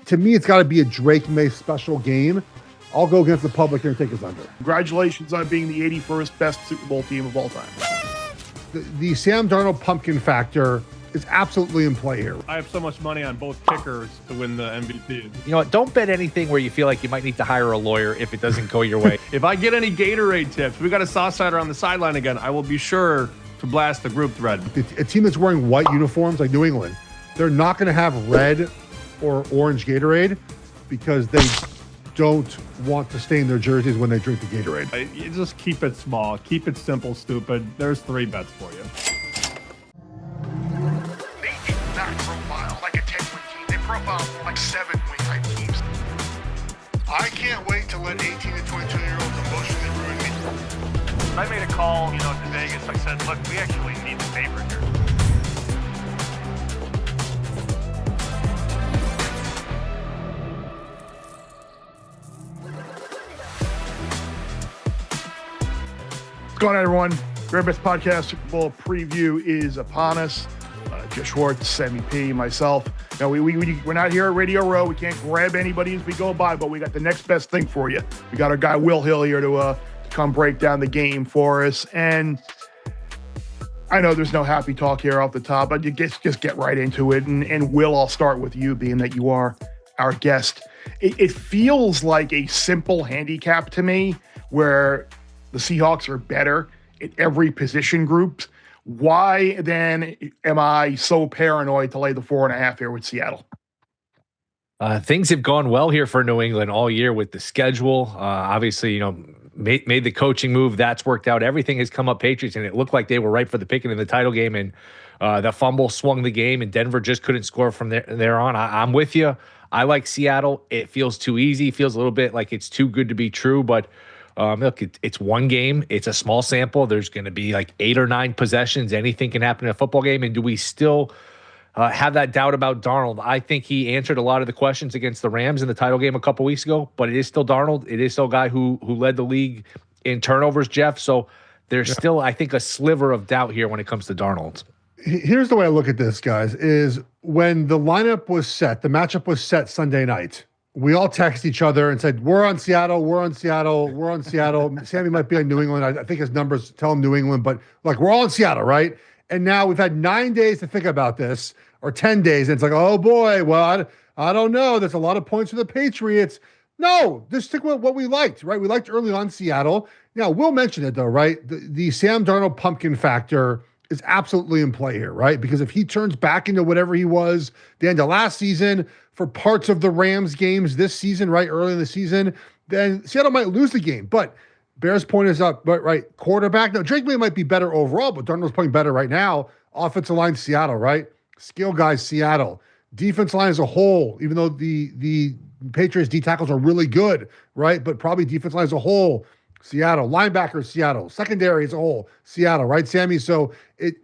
To me, it's got to be a Drake May special game. I'll go against the public here and take his under. Congratulations on being the 81st best Super Bowl team of all time. The Sam Darnold pumpkin factor is absolutely in play here. I have so much money on both kickers to win the MVP. You know what? Don't bet anything where you feel like you might need to hire a lawyer if it doesn't go your way. If I get any Gatorade tips, we got a Southsider on the sideline again, I will be sure to blast the group thread. A team that's wearing white uniforms like New England, they're not going to have red or orange Gatorade because they don't want to stain their jerseys when they drink the Gatorade. You just keep it small. Keep it simple, stupid. There's 3 bets for you. They do not profile like a 10-win team. They profile like 7-win type teams. I can't wait to let 18 to 22-year-olds emotionally ruin me. I made a call, to Vegas. I said, look, we actually need the paper here. What's going on, everyone? Very Best Podcast Super Bowl preview is upon us. Geoff Schwartz, Sammy P, myself. Now, we're not here at Radio Row. We can't grab anybody as we go by, but we got the next best thing for you. We got our guy Will Hill here to come break down the game for us. And I know there's no happy talk here off the top, but you just get right into it. And Will, I'll start with you, being that you are our guest. It feels like a simple handicap to me where the Seahawks are better at every position group. Why then am I so paranoid to lay the 4.5 here with Seattle? Things have gone well here for New England all year with the schedule. Obviously, made the coaching move. That's worked out. Everything has come up Patriots, and it looked like they were right for the picking in the title game. And the fumble swung the game, and Denver just couldn't score from there on. I'm with you. I like Seattle. It feels too easy. Feels a little bit like it's too good to be true, but look, it's one game. It's a small sample. There's going to be like 8 or 9 possessions. Anything can happen in a football game. And do we still have that doubt about Darnold? I think he answered a lot of the questions against the Rams in the title game a couple weeks ago, but it is still Darnold. It is still a guy who led the league in turnovers, Geoff. So there's still, I think, a sliver of doubt here when it comes to Darnold. Here's the way I look at this, guys, is when the lineup was set, the matchup was set Sunday night, we all text each other and said, we're on Seattle, we're on Seattle, we're on Seattle. Sammy might be on New England. I think his numbers tell him New England, but like we're all in Seattle, right? And now we've had 9 days to think about this, or 10 days. And it's like, oh boy, well, I don't know. There's a lot of points for the Patriots. No, just stick with what we liked, right? We liked early on Seattle. Now, Will mentioned it though, right? The Sam Darnold pumpkin factor is absolutely in play here, right? Because if he turns back into whatever he was the end of last season, for parts of the Rams games this season, right, early in the season, then Seattle might lose the game. But Bear's point is up, but right, quarterback. Now, Drake May might be better overall, but Darnold's playing better right now. Offensive line, Seattle, right? Skill guys, Seattle. Defense line as a whole, even though the Patriots D tackles are really good, right? But probably defense line as a whole, Seattle. Linebackers, Seattle. Secondary as a whole, Seattle, right, Sammy? So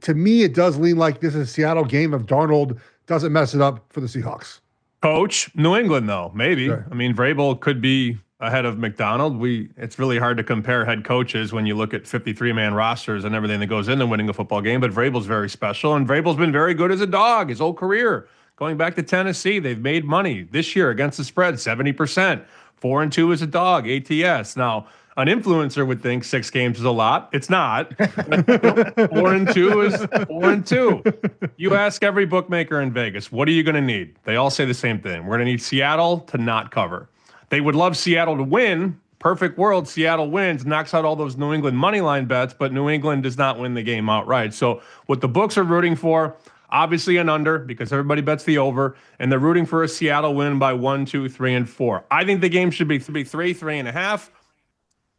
to me, it does lean like this is a Seattle game if Darnold doesn't mess it up for the Seahawks. Coach, New England, though, maybe. Sure. I mean, Vrabel could be ahead of McDonald. It's really hard to compare head coaches when you look at 53-man rosters and everything that goes into winning a football game, but Vrabel's very special, and Vrabel's been very good as a dog his whole career. Going back to Tennessee, they've made money this year against the spread, 70%. 4-2 as a dog, ATS. Now, an influencer would think 6 games is a lot. It's not. 4-2 is 4-2. You ask every bookmaker in Vegas, what are you going to need? They all say the same thing. We're going to need Seattle to not cover. They would love Seattle to win. Perfect world, Seattle wins, knocks out all those New England money line bets, but New England does not win the game outright. So what the books are rooting for, obviously an under, because everybody bets the over, and they're rooting for a Seattle win by 1, 2, 3, and 4. I think the game should be 3, 3.5.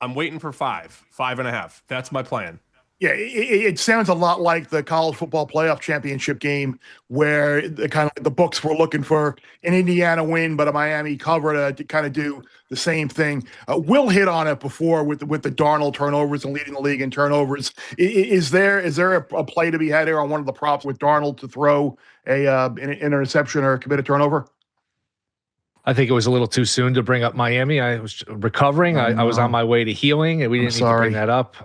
I'm waiting for 5, 5.5. That's my plan. Yeah, it sounds a lot like the college football playoff championship game where the books were looking for an Indiana win, but a Miami cover to kind of do the same thing. Will hit on it before with the Darnold turnovers and leading the league in turnovers. Is there a play to be had here on one of the props with Darnold to throw an interception or commit a turnover? I think it was a little too soon to bring up Miami. I was recovering. I was on my way to healing, and we didn't need to bring that up.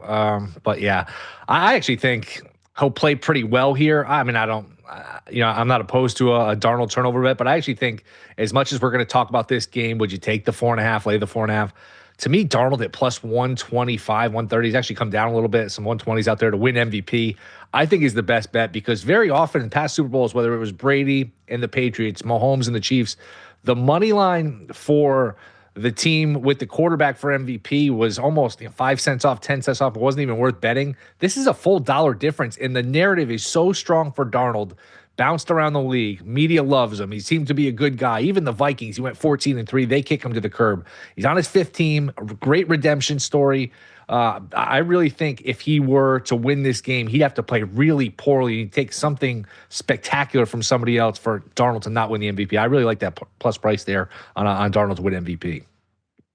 But yeah, I actually think he'll play pretty well here. I mean, I don't I'm not opposed to a Darnold turnover bet, but I actually think as much as we're going to talk about this game, would you take the 4.5, lay the 4.5? To me, Darnold at plus 125, 130, he's actually come down a little bit. Some 120s out there to win MVP. I think is the best bet because very often in past Super Bowls, whether it was Brady and the Patriots, Mahomes and the Chiefs, the money line for the team with the quarterback for MVP was almost 5 cents off, 10 cents off. It wasn't even worth betting. This is a full dollar difference, and the narrative is so strong for Darnold. Bounced around the league. Media loves him. He seemed to be a good guy. Even the Vikings, he went 14-3. They kick him to the curb. He's on his 5th team. A great redemption story. I really think if he were to win this game, he'd have to play really poorly. He'd take something spectacular from somebody else for Darnold to not win the MVP. I really like that plus price there on Darnold to win MVP.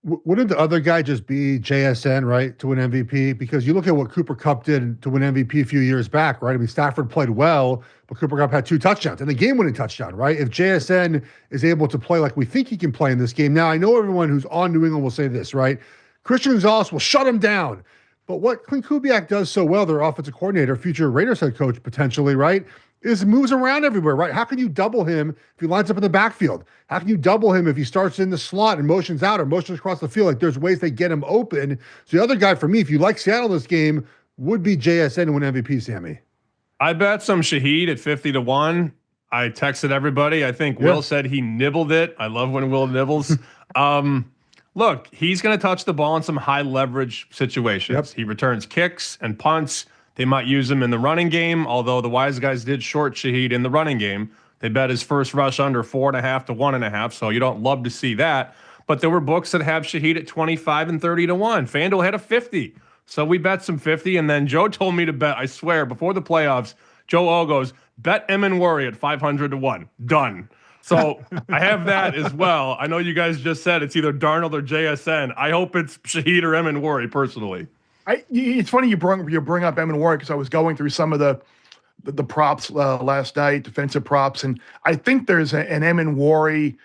Wouldn't the other guy just be JSN, right, to win MVP? Because you look at what Cooper Kupp did to win MVP a few years back, right? I mean, Stafford played well, but Cooper Kupp had 2 touchdowns and the game-winning touchdown, right? If JSN is able to play like we think he can play in this game, now I know everyone who's on New England will say this, right? Christian Gonzalez will shut him down. But what Clint Kubiak does so well, their offensive coordinator, future Raiders head coach potentially, right, is moves around everywhere, right? How can you double him if he lines up in the backfield? How can you double him if he starts in the slot and motions out or motions across the field? Like there's ways they get him open. So the other guy for me, if you like Seattle in this game, would be JSN to win MVP, Sammy. I bet some Shaheed at 50-1. I texted everybody. I think Will said he nibbled it. I love when Will nibbles. Look, he's going to touch the ball in some high leverage situations. Yep. He returns kicks and punts. They might use him in the running game, although the wise guys did short Shaheed in the running game. They bet his first rush under 4.5 to 1.5, so you don't love to see that. But there were books that have Shaheed at 25 and 30-1. FanDuel had a 50. So we bet some 50, and then Joe told me to bet, I swear, before the playoffs, Joe O goes, bet Emin Worry at 500-1. Done. So I have that as well. I know you guys just said it's either Darnold or JSN. I hope it's Shaheed or Emin Worry, personally. It's funny you bring up Emin Worry because I was going through some of the props last night, defensive props, and I think there's an Emin Worry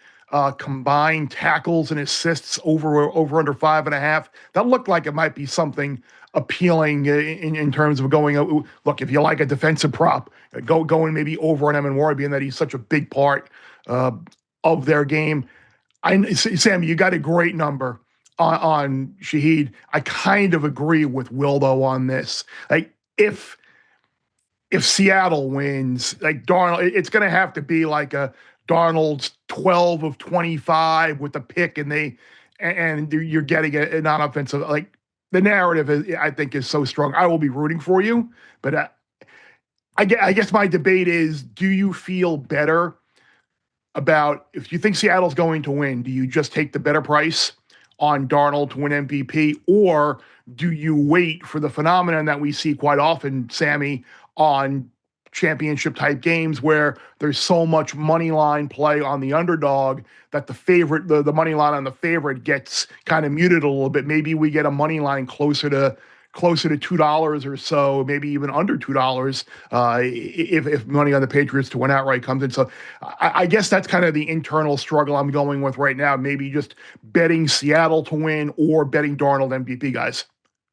combined tackles and assists over under 5.5. That looked like it might be something appealing in terms of going. Look, if you like a defensive prop, going maybe over on Emin Worry, being that he's such a big part of their game. Sam, you got a great number on Shaheed. I kind of agree with Will though on this. Like if Seattle wins, like Darnold, it's going to have to be like a Darnold's 12 of 25 with a pick, and you're getting a non-offensive. Like the narrative I think is so strong. I will be rooting for you, but I guess my debate is: do you feel better about if you think Seattle's going to win? Do you just take the better price on Darnold to win MVP, or do you wait for the phenomenon that we see quite often, Sammy, on championship type games where there's so much money line play on the underdog that the money line on the favorite gets kind of muted a little bit? Maybe we get a money line closer to $2 or so, maybe even under $2 if money on the Patriots to win outright comes in. So I guess that's kind of the internal struggle I'm going with right now. Maybe just betting Seattle to win or betting Darnold MVP, guys.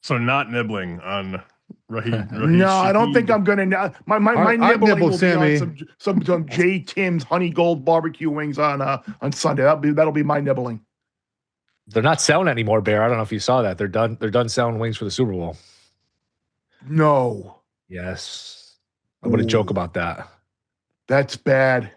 So not nibbling on Raheem. No, I don't think I'm going to. My nibbling will Sammy. be on some J. Tim's Honey Gold barbecue wings on Sunday. That'll be my nibbling. They're not selling anymore, Bear. I don't know if you saw that. They're done selling wings for the Super Bowl. No. Yes. I'm going to joke about that. That's bad.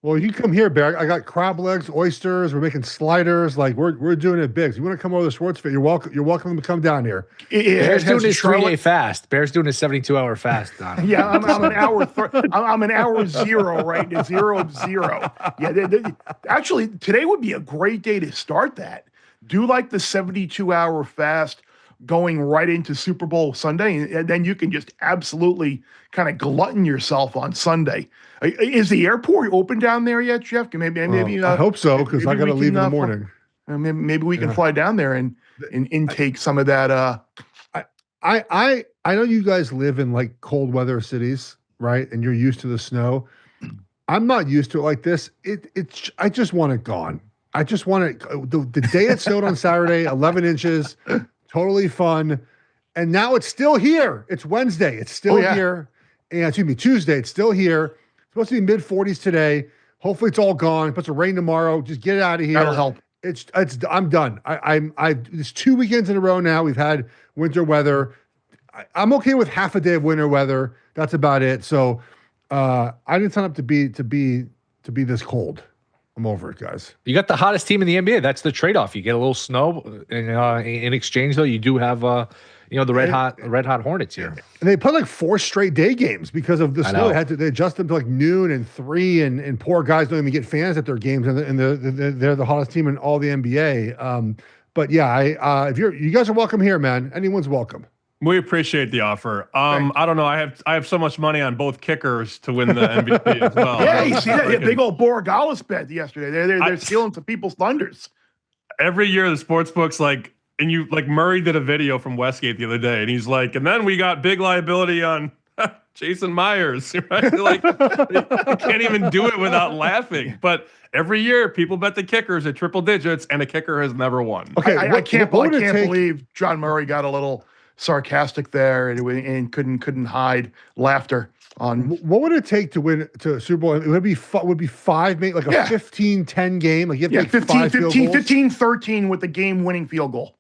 Well, you come here, Bear. I got crab legs, oysters. We're making sliders. Like we're doing it big. So you want to come over to the Schwartz Fit? You're welcome to come down here. Bear's doing his 3-day fast. Bear's doing his 72-hour fast. Yeah, I'm an hour. I'm an hour 0 right now. 0 of 0. Yeah, actually, today would be a great day to start that. Do like the 72-hour fast going right into Super Bowl Sunday, and then you can just absolutely kind of glutton yourself on Sunday. Is the airport open down there yet, Jeff? Maybe. I hope so, because I got to leave in the morning. Maybe we can fly down there and intake some of that. I know you guys live in like cold weather cities, right? And you're used to the snow. I'm not used to it like this. I just want it gone. I just want it. The day it snowed on Saturday, 11 inches, totally fun. And now it's still here. It's Wednesday. It's still here. And excuse me, Tuesday. It's still here. supposed to be mid-40s today. Hopefully it's all gone. It puts a rain tomorrow. Just get it out of here. That'll help. I'm done. It's 2 weekends in a row now. We've had winter weather. I'm okay with half a day of winter weather. That's about it. So I didn't sign up to be this cold. I'm over it, guys. You got the hottest team in the NBA. That's the trade-off. You get a little snow, and in exchange, though, you do have the red hot Hornets here. And they played like 4 straight day games because of the snow. They adjust them to like noon and 3, and poor guys don't even get fans at their games, and they're the hottest team in all the NBA. But yeah, if you guys are welcome here, man. Anyone's welcome. We appreciate the offer. I don't know. I have so much money on both kickers to win the MVP as well. Yeah, you see that big old Borregales bet yesterday. They're stealing some people's thunders. Every year the sports books Murray did a video from Westgate the other day, and he's like, and then we got big liability on Jason Myers. Right? Like, you can't even do it without laughing. But every year people bet the kickers at triple digits, and a kicker has never won. Okay, I can't believe John Murray got a little sarcastic there and couldn't hide laughter on. What would it take to win to Super Bowl? It would be 5, maybe like a 15-10 game. Like you have to make 15-13 with the game-winning field goal.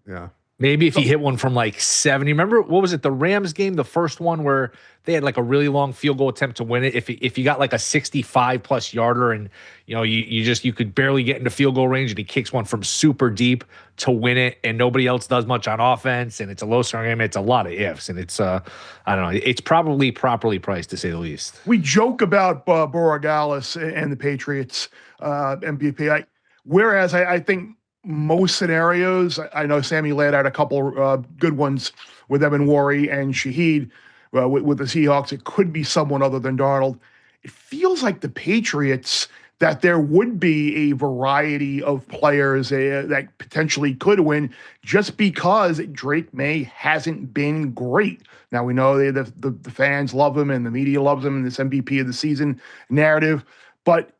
Yeah. Maybe if you hit one from like 70. Remember, what was it, the Rams game, the first one where they had like a really long field goal attempt to win it? If you got like a 65+ yarder and you could barely get into field goal range, and he kicks one from super deep to win it, and nobody else does much on offense, and it's a low scoring game. It's a lot of ifs, and it's I don't know. It's probably properly priced, to say the least. We joke about Borregales and the Patriots MVP, whereas I think most scenarios, I know Sammy laid out a couple good ones with Evan Worry and Shaheed with the Seahawks. It could be someone other than Darnold. It feels like the Patriots, that there would be a variety of players that potentially could win, just because Drake May hasn't been great. Now, we know the fans love him and the media loves him in this MVP of the season narrative, but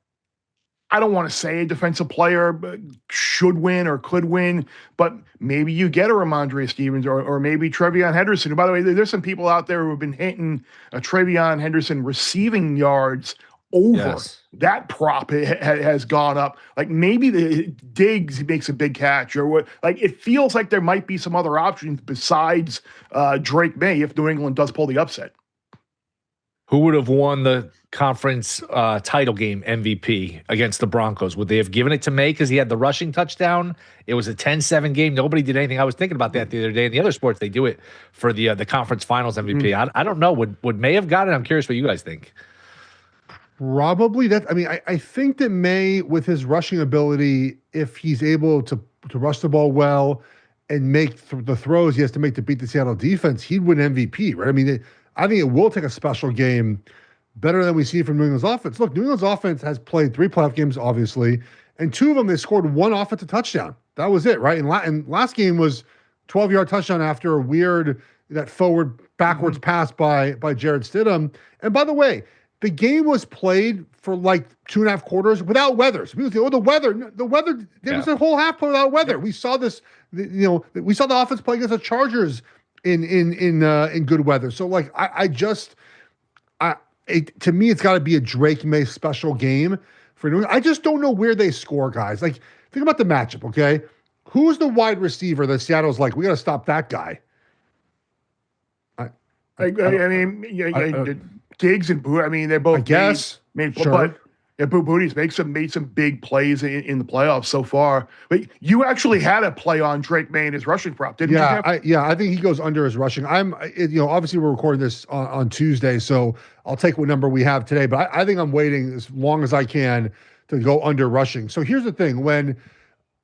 I don't want to say a defensive player should win or could win, but maybe you get a Ramondre Stevens or maybe Trevion Henderson. And by the way, there's some people out there who have been hitting Trevion Henderson receiving yards over. Yes. That prop has gone up. Like maybe the Diggs makes a big catch, or what? Like it feels like there might be some other options besides Drake May if New England does pull the upset. Who would have won the conference title game MVP against the Broncos? Would they have given it to May because he had the rushing touchdown? It was a 10-7 game. Nobody did anything. I was thinking about that the other day. In the other sports, they do it for the conference finals MVP. I don't know. Would May have got it? I'm curious what you guys think. Probably that. I mean, I think that May, with his rushing ability, if he's able to rush the ball well and make the throws he has to make to beat the Seattle defense, he'd win MVP, right? I mean, I think it will take a special game better than we see from New England's offense. Look, New England's offense has played 3 playoff games, obviously, and 2 of them they scored 1 offensive touchdown. That was it, right? And last game was 12-yard touchdown after a weird backwards pass by Jared Stidham. And by the way, the game was played for like 2.5 quarters without weather. So people say, the weather. There was a whole half play without weather. We saw this. We saw the offense play against the Chargers in good weather. So like to me, it's got to be a Drake May special game for New England. I just don't know where they score, guys. Like think about the matchup, okay? Who's the wide receiver that Seattle's like, we got to stop that guy? Diggs and Booty. I mean, they both. I guess. But Booty's made some big plays in the playoffs so far. But you actually had a play on Drake May and his rushing prop, didn't you? I think he goes under his rushing. Obviously we're recording this on Tuesday, so I'll take what number we have today. But I think I'm waiting as long as I can to go under rushing. So here's the thing: when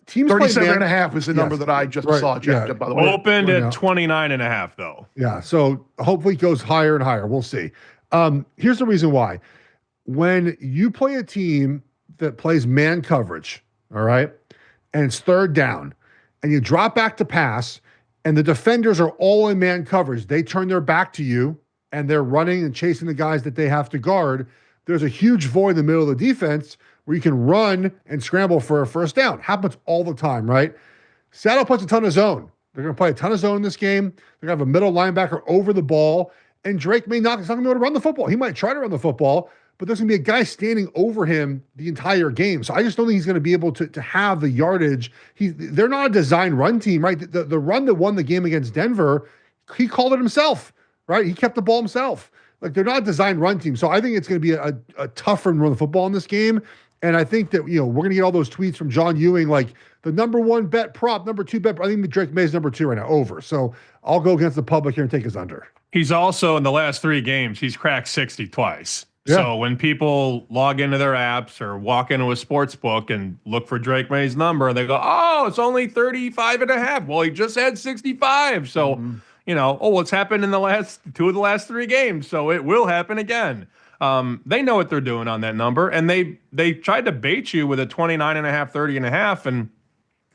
teams 37.5 is the number that I just saw checked up, by the way. Opened at 29.5 though. Yeah, so hopefully it goes higher and higher. We'll see. Here's the reason why. When you play a team that plays man coverage, all right, and it's 3rd down, and you drop back to pass, and the defenders are all in man coverage, they turn their back to you, and they're running and chasing the guys that they have to guard, there's a huge void in the middle of the defense where you can run and scramble for a first down. Happens all the time, right? Seattle puts a ton of zone. They're going to play a ton of zone in this game. They're going to have a middle linebacker over the ball, and Drake he's not going to be able to run the football. He might try to run the football, but there's going to be a guy standing over him the entire game. So I just don't think he's going to be able to have the yardage. They're not a design run team, right? The run that won the game against Denver, he called it himself, right? He kept the ball himself. Like, they're not a design run team. So I think it's going to be a tough run to run the football in this game. And I think that, we're going to get all those tweets from John Ewing, like the number 1 bet prop, number 2 bet. I think Drake May's number 2 right now, over. So I'll go against the public here and take his under. He's also, in the last 3 games, he's cracked 60 twice. Yeah. So when people log into their apps or walk into a sports book and look for Drake May's number, they go, oh, it's only 35.5. Well, he just had 65. So, what's happened in the last 2 of the last 3 games. So it will happen again. They know what they're doing on that number, and they tried to bait you with a 29.5, 30.5, and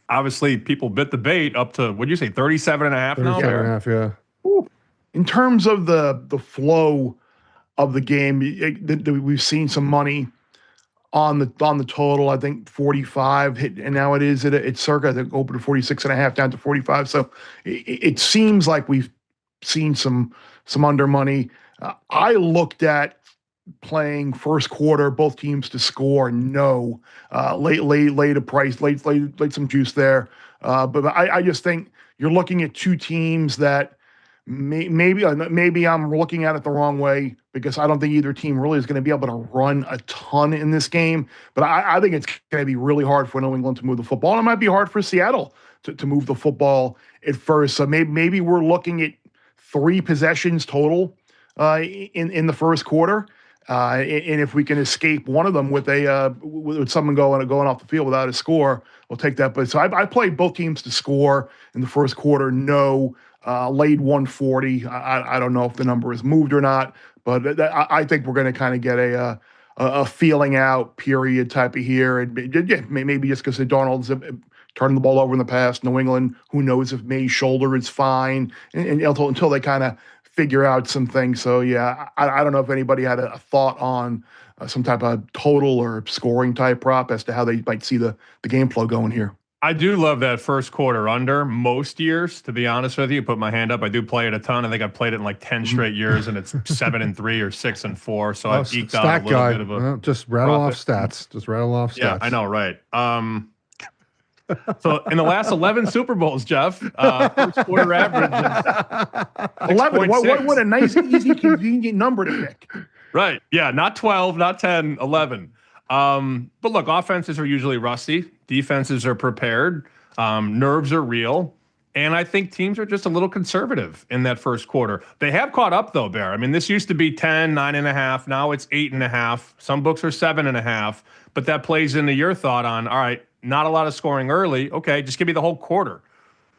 obviously people bit the bait up to, what'd you say, 37.5 now? 37.5, yeah. In terms of the flow of the game, we've seen some money on the total. I think 45 hit, and now it's circa, I think, open to 46.5 down to 45. So it seems like we've seen some under money. I looked at playing first quarter, both teams to score. No, late a price, late some juice there. But I just think you're looking at 2 teams that maybe I'm looking at it the wrong way, because I don't think either team really is going to be able to run a ton in this game. But I think it's going to be really hard for New England to move the football, and it might be hard for Seattle to move the football at first. So maybe we're looking at 3 possessions total in the first quarter. And if we can escape one of them with someone going off the field without a score, we'll take that. But so I played both teams to score in the first quarter. No, laid 140. I don't know if the number is moved or not, but I think we're going to kind of get a feeling out period type of here, and maybe just because Darnold's turning the ball over in the past. New England, who knows if May's shoulder is fine, and until they kind of figure out some things. So yeah, I don't know if anybody had a thought on some type of total or scoring type prop as to how they might see the game flow going here. I do love that first quarter under most years, to be honest with you. Put my hand up. I do play it a ton. I think I've played it in like 10 straight years, and it's 7-3 or 6-4. So I've eked out a little bit of a just rattle profit. off stats. Just rattle off stats. Yeah, I know, right? So in the last 11 Super Bowls, Geoff, first quarter average is 11. What a nice, easy, convenient number to pick. Right. Yeah, not 12, not 10, 11. But look, offenses are usually rusty. Defenses are prepared. Nerves are real. And I think teams are just a little conservative in that first quarter. They have caught up, though, Bear. I mean, this used to be 10, 9.5. Now it's 8.5. Some books are 7.5. But that plays into your thought on, all right, not a lot of scoring early. Okay, just give me the whole quarter.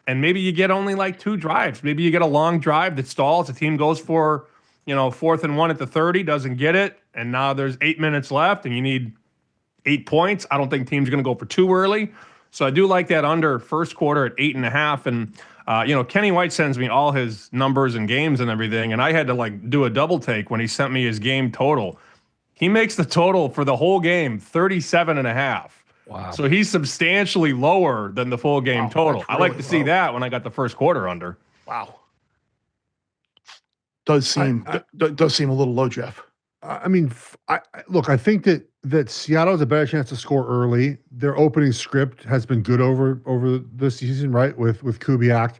And maybe you get only like 2 drives. Maybe you get a long drive that stalls. The team goes for, 4th and 1 at the 30, doesn't get it. And now there's 8 minutes left and you need 8 points. I don't think teams are going to go for too early. So I do like that under first quarter at 8.5. And, Kenny White sends me all his numbers and games and everything. And I had to do a double take when he sent me his game total. He makes the total for the whole game 37.5. Wow. So he's substantially lower than the full game total. I like to see that when I got the first quarter under. Wow. Does seem a little low, Geoff. I mean, look, I think that Seattle has a better chance to score early. Their opening script has been good over the season, right? With Kubiak,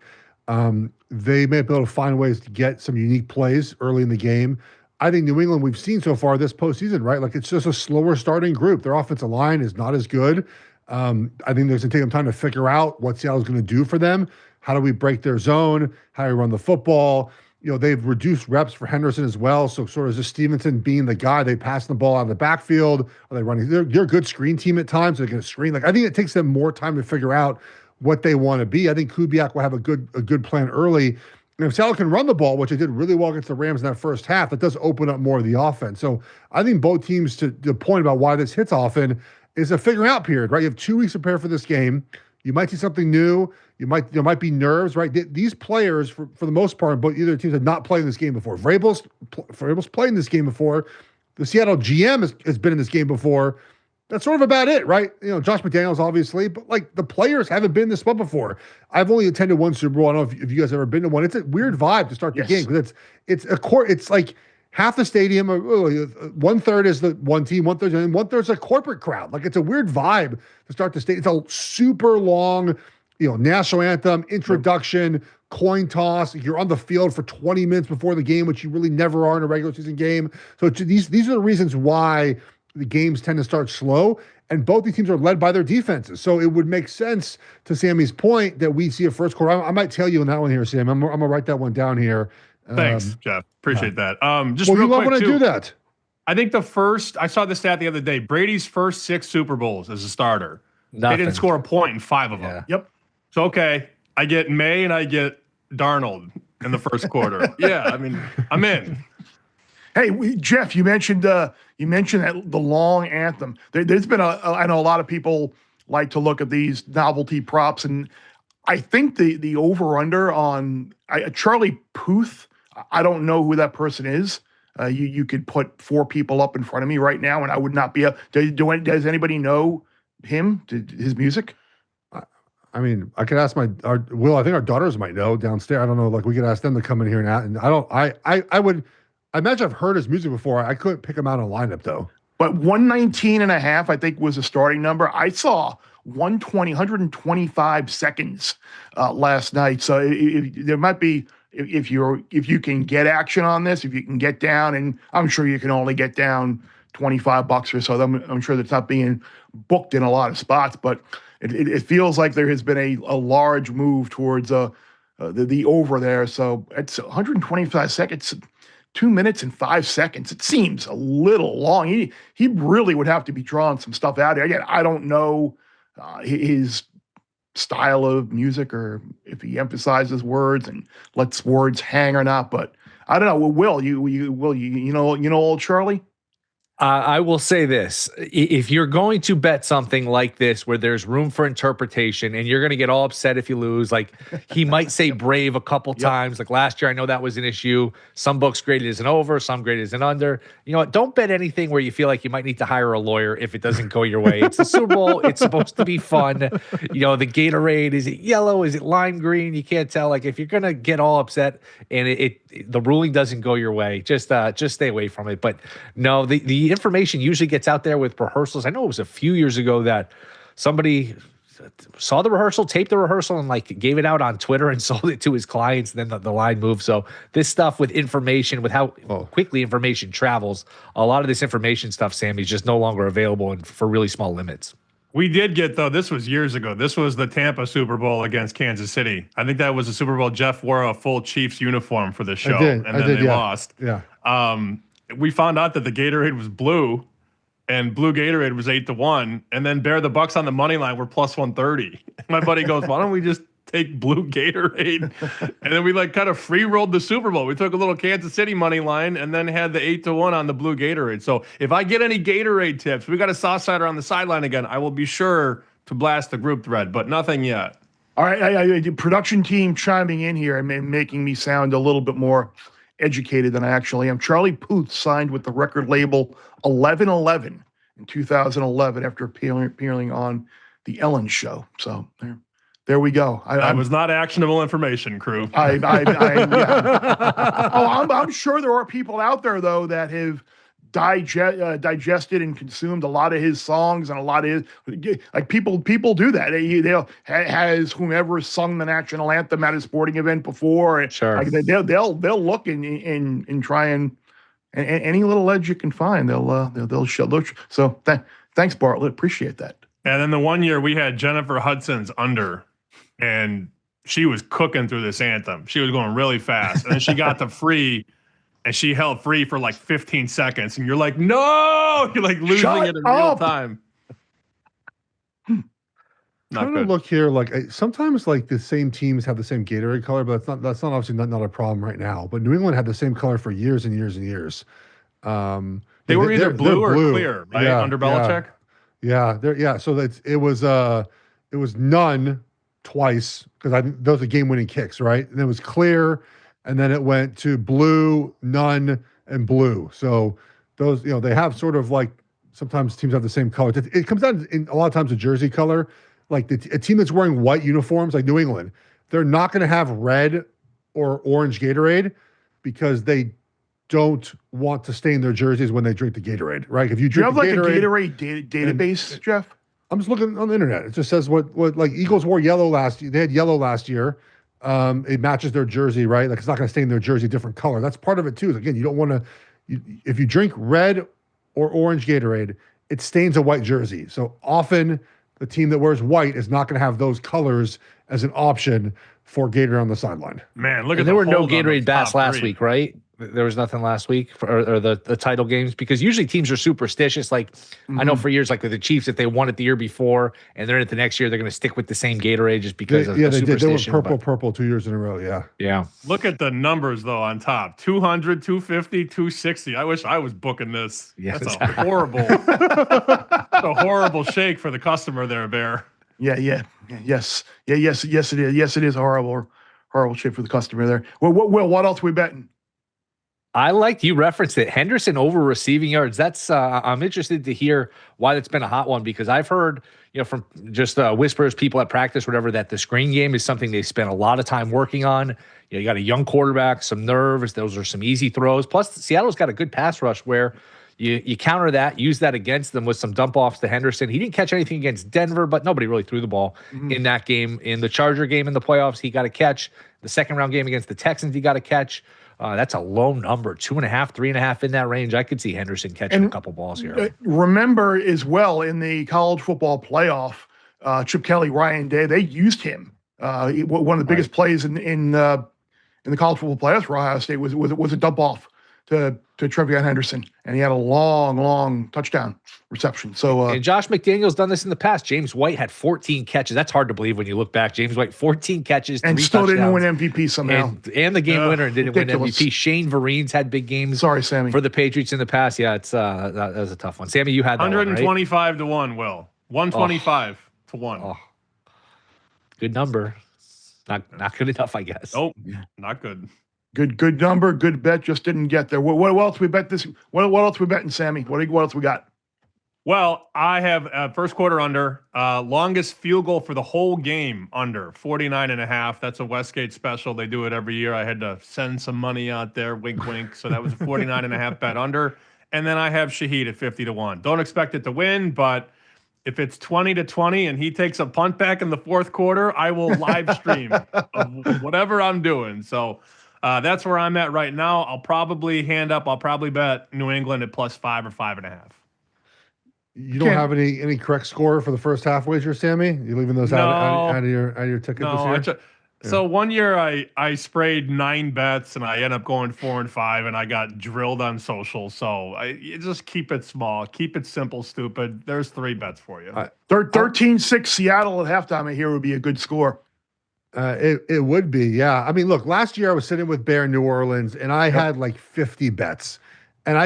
they may be able to find ways to get some unique plays early in the game. I think New England, we've seen so far this postseason, right? Like, it's just a slower starting group. Their offensive line is not as good. I think there's going to take them time to figure out what Seattle's going to do for them. How do we break their zone? How do we run the football? They've reduced reps for Henderson as well. So sort of just Stevenson being the guy, they pass the ball out of the backfield. Are they running? They're a good screen team at times. They're going to screen. Like, I think it takes them more time to figure out what they want to be. I think Kubiak will have a good plan early. And if Seattle can run the ball, which they did really well against the Rams in that first half, that does open up more of the offense. So I think both teams, to the point about why this hits often, is a figuring out period, right? You have 2 weeks to prepare for this game. You might see something new. There might be nerves, right? These players, for the most part, both either teams have not played in this game before. Vrabel's played in this game before. The Seattle GM has been in this game before. That's sort of about it, right? Josh McDaniels, obviously, but the players haven't been in this spot before. I've only attended one Super Bowl. I don't know if you guys have ever been to one. It's a weird vibe to start the game because it's like half the stadium, 1/3 is the one team, 1/3, and 1/3 is a corporate crowd. Like, it's a weird vibe to start the state. It's a super long, national anthem, introduction, coin toss. You're on the field for 20 minutes before the game, which you really never are in a regular season game. So these are the reasons why the games tend to start slow, and both these teams are led by their defenses. So it would make sense, to Sammy's point, that we see a first quarter. I might tell you on that one here, Sam. I'm going to write that one down here. Thanks, Geoff. Appreciate that. Just well, real you love quick, when I do that. I think I saw the stat the other day, Brady's first 6 Super Bowls as a starter, Nothing. they didn't score a point in 5 of them. Yeah. Yep. So, okay, I get May and I get Darnold in the first quarter. Yeah, I mean, I'm in. Hey, Geoff, you mentioned that the long anthem. There's been I know a lot of people like to look at these novelty props, and I think the over under on Charlie Puth. I don't know who that person is. You could put 4 people up in front of me right now, and I would not be able. Does anybody know him? His music? I mean, I could ask Will. I think our daughters might know downstairs. I don't know. Like, we could ask them to come in here and I would. I imagine I've heard his music before. I couldn't pick him out in a lineup, though. But 119.5, I think, was the starting number. I saw 125 seconds last night. So there might be, if you can get action on this, if you can get down, and I'm sure you can only get down $25 or so. I'm sure that's not being booked in a lot of spots, but it feels like there has been a large move towards the over there. So it's 125 seconds. 2 minutes and 5 seconds. It seems a little long. He really would have to be drawing some stuff out here. Again, I don't know his style of music, or if he emphasizes words and lets words hang or not. But I don't know. Will you know old Charlie? I will say this. If you're going to bet something like this where there's room for interpretation and you're going to get all upset if you lose, like he might say brave a couple times. Like last year, I know that was an issue. Some books graded as an over, some graded as an under. You know what? Don't bet anything where you feel like you might need to hire a lawyer if it doesn't go your way. It's the Super Bowl. It's supposed to be fun. The Gatorade, is it yellow? Is it lime green? You can't tell. Like if you're going to get all upset and the ruling doesn't go your way, just stay away from it. But no, the information usually gets out there with rehearsals. I know it was a few years ago that somebody saw the rehearsal, taped the rehearsal, and like gave it out on Twitter and sold it to his clients. And then the line moved. So this stuff with information, with how quickly information travels, a lot of this information stuff, Sammy, is just no longer available and for really small limits. We did get, though, this was years ago. This was the Tampa Super Bowl against Kansas City. I think that was the Super Bowl. Jeff wore a full Chiefs uniform for the show, and then they lost. Yeah. We found out that the Gatorade was blue, and blue Gatorade was 8-1, and then Bear the Bucks on the money line were plus 130. My buddy goes, "Why don't we just take blue Gatorade?" And then we kind of free rolled the Super Bowl. We took a little Kansas City money line and then had the 8-1 on the blue Gatorade. So if I get any Gatorade tips, we got a Southsider on the sideline again, I will be sure to blast the group thread, but nothing yet. All right, the production team chiming in here and making me sound a little bit more educated than I actually am. Charlie Puth signed with the record label 1111 in 2011 after appearing on the Ellen Show. So there we go. That was not actionable information, crew. Yeah. I'm sure there are people out there though that have digested and consumed a lot of his songs and a lot of his, like people do that. Has whomever sung the national anthem at a sporting event before. Sure. Like they'll look and try and any little edge you can find, they'll show. So thanks, Bartlett. Appreciate that. And then the one year we had Jennifer Hudson's under, and she was cooking through this anthem. She was going really fast, and then she got to free. And she held free for like 15 seconds. And you're like, no! You're like losing it in real time. Not good. Look here, sometimes the same teams have the same Gatorade color, but that's not obviously not a problem right now. But New England had the same color for years and years and years. They were either blue or clear, right? Under Belichick? Yeah. So it was none twice, because those are game-winning kicks, right? And it was clear. And then it went to blue, none, and blue. So those, they have sort of sometimes teams have the same color. It comes down in a lot of times to jersey color. Like a team that's wearing white uniforms, like New England, they're not going to have red or orange Gatorade because they don't want to stain their jerseys when they drink the Gatorade, right? If you Do you drink have the like Gatorade, a Gatorade database, Jeff? I'm just looking on the internet. It just says what like Eagles wore yellow last year. They had yellow last year. It matches their jersey, right? Like it's not going to stain their jersey different color. That's part of it too. Again, you don't want to. If you drink red or orange Gatorade, it stains a white jersey. So often, the team that wears white is not going to have those colors as an option for Gatorade on the sideline. Man, look And at there were no hold on Gatorade those bats top last three. week, right? There was nothing last week or the title games, because usually teams are superstitious. Like I know for years, like with the Chiefs, if they won it the year before and they're in it the next year, they're going to stick with the same Gatorade just because of They did. They were superstition. purple 2 years in a row. Yeah. Yeah. Look at the numbers, though, on top. 200, 250, 260. I wish I was booking this. Yeah. That's a horrible, that's a horrible shake for the customer there, Bear. Yes, it is. Yes, it is a horrible shit for the customer there. Well, what else we betting? I liked you referenced it. Henderson over receiving yards. That's I'm interested to hear why that's been a hot one, because I've heard, from just whispers, people at practice, whatever, that the screen game is something they spent a lot of time working on. You got a young quarterback, some nerves. Those are some easy throws. Plus, Seattle's got a good pass rush where you counter that, use that against them with some dump offs to Henderson. He didn't catch anything against Denver, but nobody really threw the ball in that game. In the Charger game in the playoffs, he got a catch. The second round game against the Texans, he got a catch. That's a low number, 2.5, 3.5 in that range. I could see Henderson catching a couple balls here. Remember as well, in the college football playoff, Chip Kelly, Ryan Day, they used him. One of the biggest plays in the college football playoffs for Ohio State was a dump off to Trevion Henderson, and he had a long touchdown reception. So and Josh McDaniels done this in the past. James White had 14 catches. That's hard to believe when you look back. James White, 14 catches, and 3 still touchdowns, didn't win MVP somehow. And the game winner didn't ridiculous. win MVP. Shane Vereen's had big games. Sorry, Sammy. For the Patriots in the past. Yeah, it's that was a tough one. Sammy, you had that 125 to 1, Will. 125 to 1. Oh. Good number. Not good enough, I guess. Nope, not good. Good number, good bet, just didn't get there. What else we bet this? What else we betting, Sammy? What else we got? Well, I have first quarter under, longest field goal for the whole game under 49.5. That's a Westgate special. They do it every year. I had to send some money out there, wink, wink. So that was a 49.5 bet under. And then I have Shaheed at 50 to 1. Don't expect it to win, but if it's 20 to 20 and he takes a punt back in the fourth quarter, I will live stream of whatever I'm doing. So that's where I'm at right now. I'll probably bet New England at +5 or 5.5. You don't have any correct score for the first half wager, Sammy? You leaving those out of your ticket this year? So one year I sprayed 9 bets and I ended up going 4 and 5 and I got drilled on social. So you just keep it small, keep it simple, stupid. There's 3 bets for you. 13-6 Seattle at halftime. I hear would be a good score. It would be, yeah. I mean, look, last year I was sitting with Bear New Orleans and I had like 50 bets. And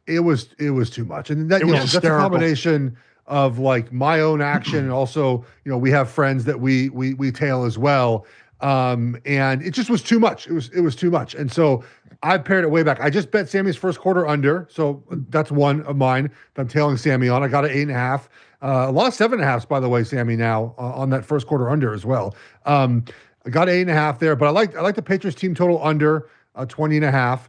it was too much. And that's a combination of like my own action and also, we have friends that we tail as well. And it just was too much. It was too much. And so I pared it way back. I just bet Sammy's first quarter under. So that's one of mine that I'm tailing Sammy on. I got an 8.5. A lot of 7.5s, by the way, Sammy, now on that first quarter under as well. I got 8.5 there, but I like the Patriots team total under 20.5.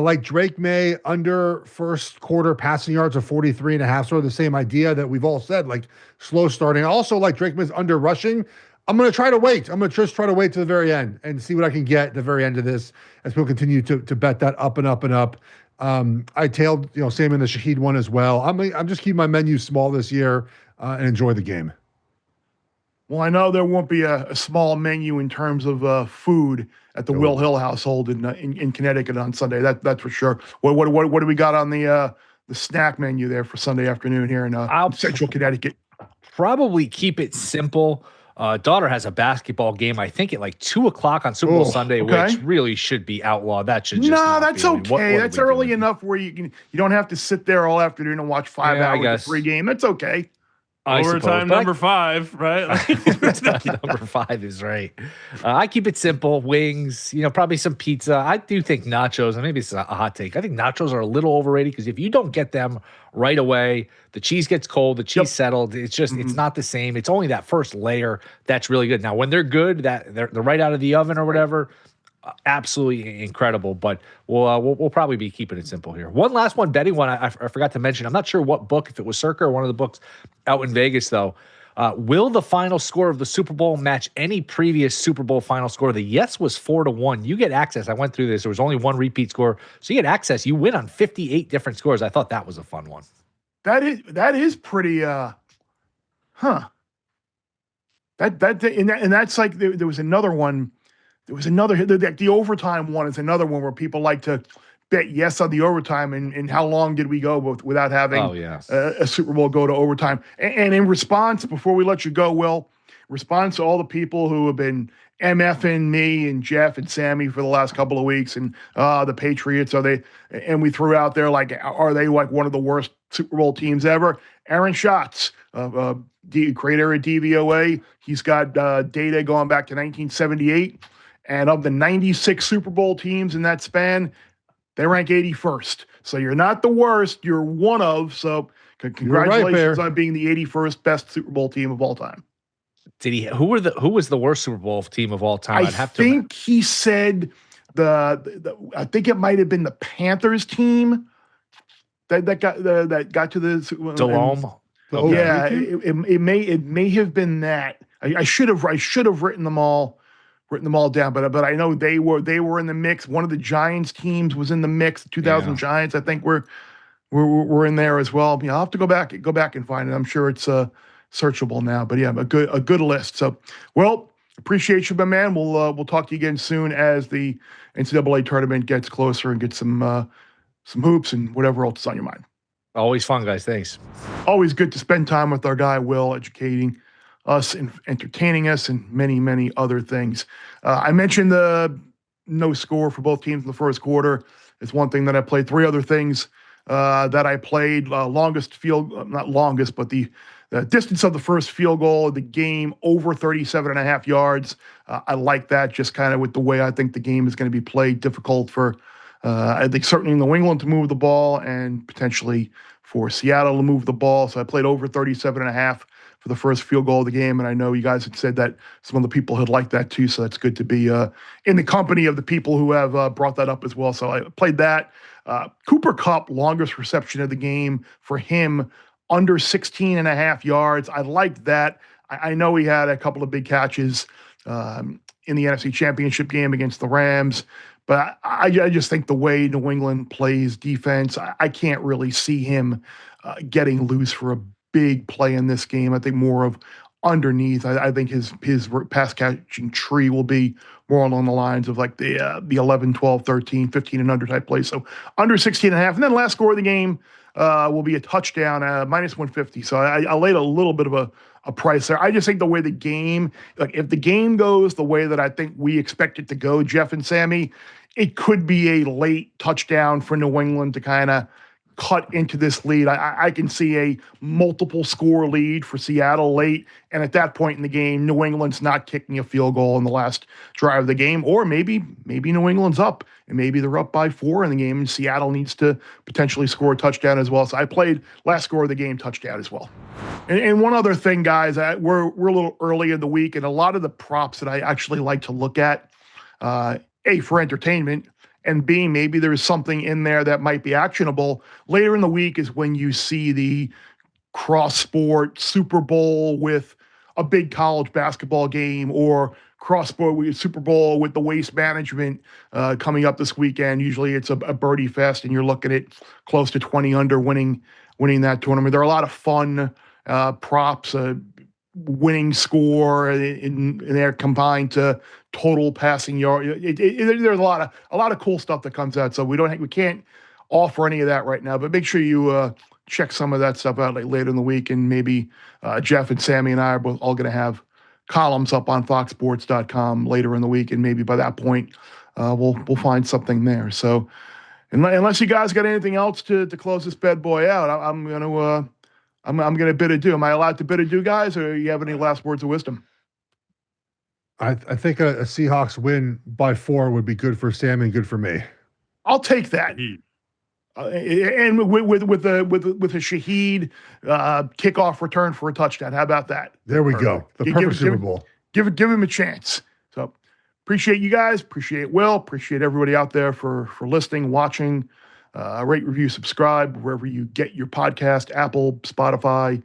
Like Drake May under first quarter passing yards of 43.5, sort of the same idea that we've all said, like slow starting. I also like Drake May's under rushing. I'm going to try to wait. I'm going to just try to wait to the very end and see what I can get at the very end of this as people continue to bet that up and up and up. I tailed, same in the Shaheed one as well. I'm just keeping my menu small this year and enjoy the game. Well, I know there won't be a small menu in terms of food at the Will Hill household in Connecticut on Sunday. That's for sure. What do we got on the snack menu there for Sunday afternoon here in Central Connecticut? Probably keep it simple. Daughter has a basketball game, I think, at like 2:00 on Super Bowl Sunday, which really should be outlawed. That should just that's okay. That's early enough where you don't have to sit there all afternoon and watch 5 hours of free game. That's okay. Overtime number 5, right? Number 5 is right. I keep it simple. Wings, probably some pizza. I do think nachos, and maybe it's a hot take, I think nachos are a little overrated because if you don't get them right away, the cheese gets cold, the cheese settled. It's just it's not the same. It's only that first layer that's really good. Now, when they're good, that they're right out of the oven or whatever, absolutely incredible. But we'll probably be keeping it simple here. One last one, betting one. I forgot to mention. I'm not sure what book, if it was Circa or one of the books out in Vegas, though. Will the final score of the Super Bowl match any previous Super Bowl final score? The yes was 4-1. You get access. I went through this. There was only one repeat score, so you get access. You win on 58 different scores. I thought that was a fun one. That is pretty. That and that's like there was another one. There was another. The overtime one is another one where people like to bet yes on the overtime and how long did we go without having a Super Bowl go to overtime. And in response, before we let you go, Will, response to all the people who have been MFing me and Geoff and Sammy for the last couple of weeks and the Patriots, are they? And we threw out there like, are they like one of the worst Super Bowl teams ever? Aaron Schatz, creator of DVOA, he's got data going back to 1978. And of the 96 Super Bowl teams in that span, they rank 81st. So you're not the worst. You're one of. So congratulations on being the 81st best Super Bowl team of all time. Did he? Who was the worst Super Bowl team of all time? I think he said I think it might have been the Panthers team that got to the Delhomme. Yeah, it may have been that. I should have written them all down, but I know they were in the mix. One of the Giants teams was in the mix. The 2000 Giants, I think, were in there as well. I'll have to go back and find it. I'm sure it's searchable now. But yeah, a good list. So, well, appreciate you, my man. We'll talk to you again soon as the NCAA tournament gets closer and get some hoops and whatever else is on your mind. Always fun, guys. Thanks. Always good to spend time with our guy Will, educating us and entertaining us and many, many other things. I mentioned the no score for both teams in the first quarter. It's one thing that I played. Three other things that I played. Longest field, not longest, but the distance of the first field goal of the game over 37.5 yards. I like that, just kind of with the way I think the game is going to be played. Difficult for, I think, certainly New England to move the ball and potentially for Seattle to move the ball. So I played over 37.5 for the first field goal of the game. And I know you guys had said that some of the people had liked that too. So that's good to be in the company of the people who have brought that up as well. So I played that. Cooper Kupp, longest reception of the game for him, under 16.5 yards. I liked that. I know he had a couple of big catches in the NFC Championship game against the Rams. But I just think the way New England plays defense, I can't really see him getting loose for a big play in this game. I think more of underneath. I think his pass catching tree will be more along the lines of like the 11, 12, 13, 15 and under type plays. So under 16.5. And then last score of the game will be a touchdown, minus 150. So I laid a little bit of a price there. I just think the way the game, like if the game goes the way that I think we expect it to go, Geoff and Sammy, it could be a late touchdown for New England to kind of cut into this lead. I can see a multiple score lead for Seattle late. And at that point in the game, New England's not kicking a field goal in the last drive of the game. Or maybe New England's up and maybe they're up by 4 in the game and Seattle needs to potentially score a touchdown as well. So I played last score of the game touchdown as well. And one other thing, guys, we're a little early in the week and a lot of the props that I actually like to look at, A, for entertainment, and B, maybe there's something in there that might be actionable. Later in the week is when you see the cross-sport Super Bowl with a big college basketball game or cross-sport with Super Bowl with the Waste Management coming up this weekend. Usually it's a birdie fest, and you're looking at close to 20 under winning that tournament. There are a lot of fun props, winning score, and they're combined to total passing yard. There's a lot of cool stuff that comes out. So we can't offer any of that right now, but make sure you check some of that stuff out later in the week. And maybe Geoff and Sammy and I are all going to have columns up on foxsports.com later in the week. And maybe by that point, we'll find something there. So unless you guys got anything else to close this bad boy out, I'm going to bid adieu. Am I allowed to bid adieu, guys, or you have any last words of wisdom? I think a Seahawks win by 4 would be good for Sam and good for me. I'll take that. And with a Shaheed kickoff return for a touchdown. How about that? There we go. The perfect Super Bowl. Give him a chance. So Appreciate you guys. Appreciate Will. Appreciate everybody out there for listening, watching. Rate, review, subscribe wherever you get your podcast, Apple, Spotify.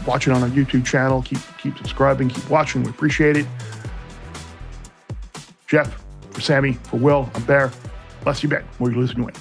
Watch it on our YouTube channel. Keep subscribing. Keep watching. We appreciate it. Jeff, for Sammy, for Will, I'm Bear. Bless you, Ben. More you lose than you win.